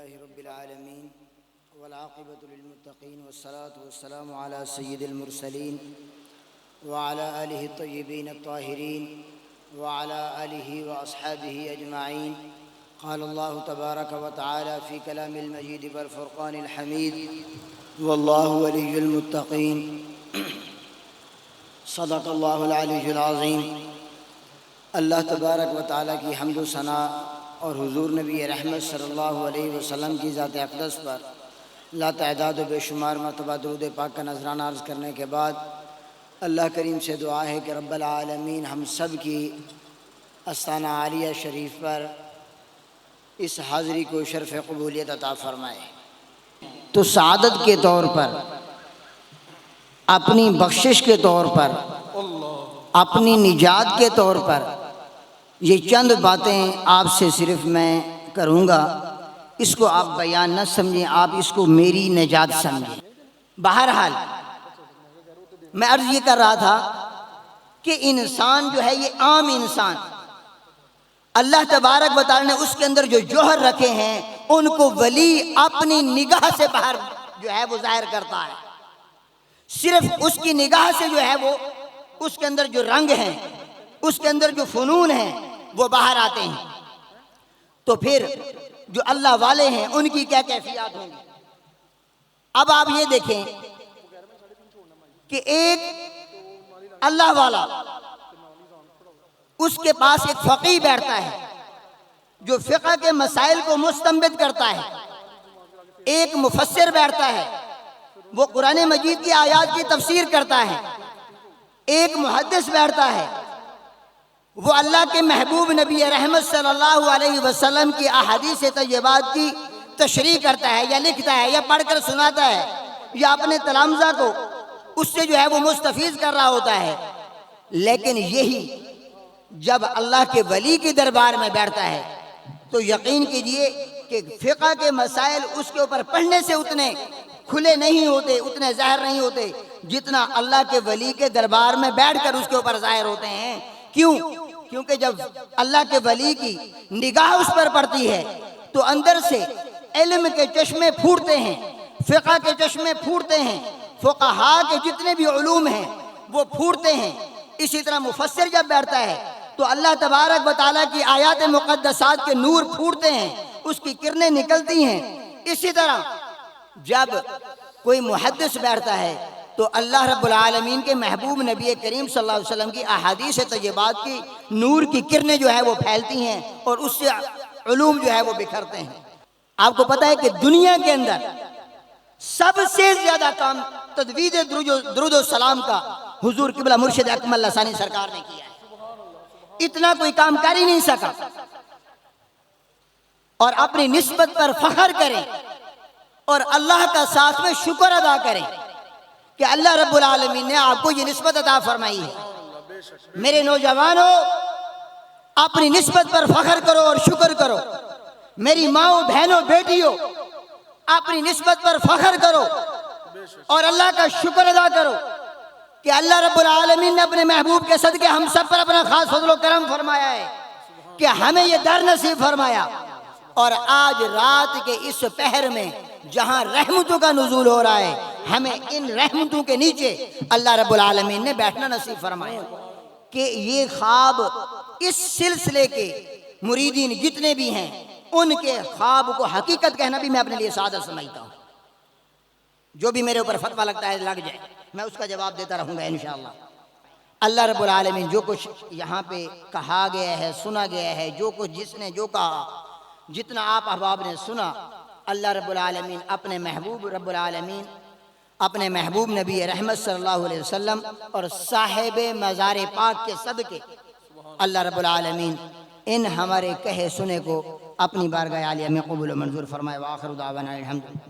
لله رب العالمين والعاقبة للمتقين والصلاة والسلام على سيد المرسلين وعلى آله الطيبين الطاهرين وعلى آله وأصحابه أجمعين. قال الله تبارك وتعالى في كلام المجيد والفرقان الحميد: والله ولي المتقين. صدق اللہ العلی العظیم. اللہ تبارک و تعالیٰ کی حمد و ثنا اور حضور نبی رحمت صلی اللہ علیہ وسلم کی ذات اقدس پر لا تعداد و بے شمار مرتبہ درود پاک کا نذرانہ عرض کرنے کے بعد اللہ کریم سے دعا ہے کہ رب العالمین ہم سب کی استانہ عالیہ شریف پر اس حاضری کو شرف قبولیت عطا فرمائے. تو سعادت کے طور پر، اپنی بخشش کے طور پر، اپنی نجات کے طور پر یہ چند باتیں آپ سے صرف میں کروں گا. اس کو آپ بیان نہ سمجھیں، آپ اس کو میری نجات سمجھیں. بہرحال میں عرض یہ کر رہا تھا کہ انسان جو ہے یہ عام انسان، اللہ تبارک و تعالی نے اس کے اندر جو جوہر رکھے ہیں ان کو ولی اپنی نگاہ سے باہر جو ہے وہ ظاہر کرتا ہے. صرف اس کی نگاہ سے جو ہے وہ اس کے اندر جو رنگ ہیں، اس کے اندر جو فنون ہیں وہ باہر آتے ہیں. تو پھر جو اللہ والے ہیں ان کی کیا کیفیات ہوں گی. اب آپ یہ دیکھیں کہ ایک اللہ والا، اس کے پاس ایک فقیہ بیٹھتا ہے جو فقہ کے مسائل کو مستنبط کرتا ہے. ایک مفسر بیٹھتا ہے، وہ قرآن مجید کی آیات کی تفسیر کرتا ہے. ایک محدث بیٹھتا ہے، وہ اللہ کے محبوب نبی رحمت صلی اللہ علیہ وسلم کی احادیث طیبات کی تشریح کرتا ہے، یا لکھتا ہے، یا پڑھ کر سناتا ہے، یا اپنے تلامذہ کو اس سے جو ہے وہ مستفیض کر رہا ہوتا ہے. لیکن یہی جب اللہ کے ولی کے دربار میں بیٹھتا ہے تو یقین کیجئے کہ فقہ کے مسائل اس کے اوپر پڑھنے سے اتنے کھلے نہیں ہوتے، اتنے ظاہر نہیں ہوتے جتنا اللہ کے ولی کے دربار میں بیٹھ کر اس کے اوپر ظاہر ہوتے ہیں. کیوں؟ کیونکہ جب اللہ کے ولی کی نگاہ اس پر پڑتی ہے تو اندر سے علم کے چشمے پھوٹتے ہیں، فقہ کے چشمے پھوٹتے ہیں، فقہاء کے جتنے بھی علوم ہیں وہ پھوٹتے ہیں. اسی طرح مفسر جب بیٹھتا ہے تو اللہ تبارک و تعالیٰ کی آیات مقدسات کے نور پھوٹتے ہیں، اس کی کرنیں نکلتی ہیں. اسی طرح جب کوئی محدث بیٹھتا ہے تو اللہ رب العالمین کے محبوب نبی کریم صلی اللہ علیہ وسلم کی احادیث طیبات کی نور کی کرنیں جو ہے وہ پھیلتی ہیں اور اس سے علوم جو ہے وہ بکھرتے ہیں. آپ کو پتہ ہے کہ دنیا کے اندر سب سے زیادہ کام تجوید درود و سلام کا حضور قبلہ مرشد اکمل لسانی سرکار نے کیا ہے. اتنا کوئی کام کر ہی نہیں سکا. اور اپنی نسبت پر فخر کریں اور اللہ کا ساتھ میں شکر ادا کریں کہ اللہ رب العالمین نے آپ کو یہ نسبت عطا فرمائی ہے. میرے نوجوانوں، اپنی نسبت پر فخر کرو اور شکر کرو. میری ماؤں، بہنوں، بیٹیوں، اپنی نسبت پر فخر کرو اور اللہ کا شکر ادا کرو کہ اللہ رب العالمین نے اپنے محبوب کے صدقے ہم سب پر اپنا خاص فضل و کرم فرمایا ہے کہ ہمیں یہ در نصیب فرمایا. اور آج رات کے اس پہر میں جہاں رحمتوں کا نزول ہو رہا ہے، ہمیں ان رحمتوں کے نیچے اللہ رب العالمین نے بیٹھنا نصیب فرمایا. کہ یہ خواب اس سلسلے کے مریدین جتنے بھی ہیں ان کے خواب کو حقیقت کہنا بھی میں اپنے لیے سعادت سمجھتا ہوں. جو بھی میرے اوپر فتویٰ لگتا ہے لگ جائے، میں اس کا جواب دیتا رہوں گا انشاءاللہ. اللہ رب العالمین جو کچھ یہاں پہ کہا گیا ہے، سنا گیا ہے، جو کچھ جس نے جو کہا، جتنا آپ احباب نے سنا، اللہ رب العالمین اپنے محبوب رب العالمین اپنے محبوب نبی رحمت صلی اللہ علیہ وسلم اور صاحب مزار پاک کے صدقے اللہ رب العالمین ان ہمارے کہے سنے کو اپنی بارگاہ عالیہ میں قبول و منظور فرمائے. وآخر دعوانا الحمدللہ.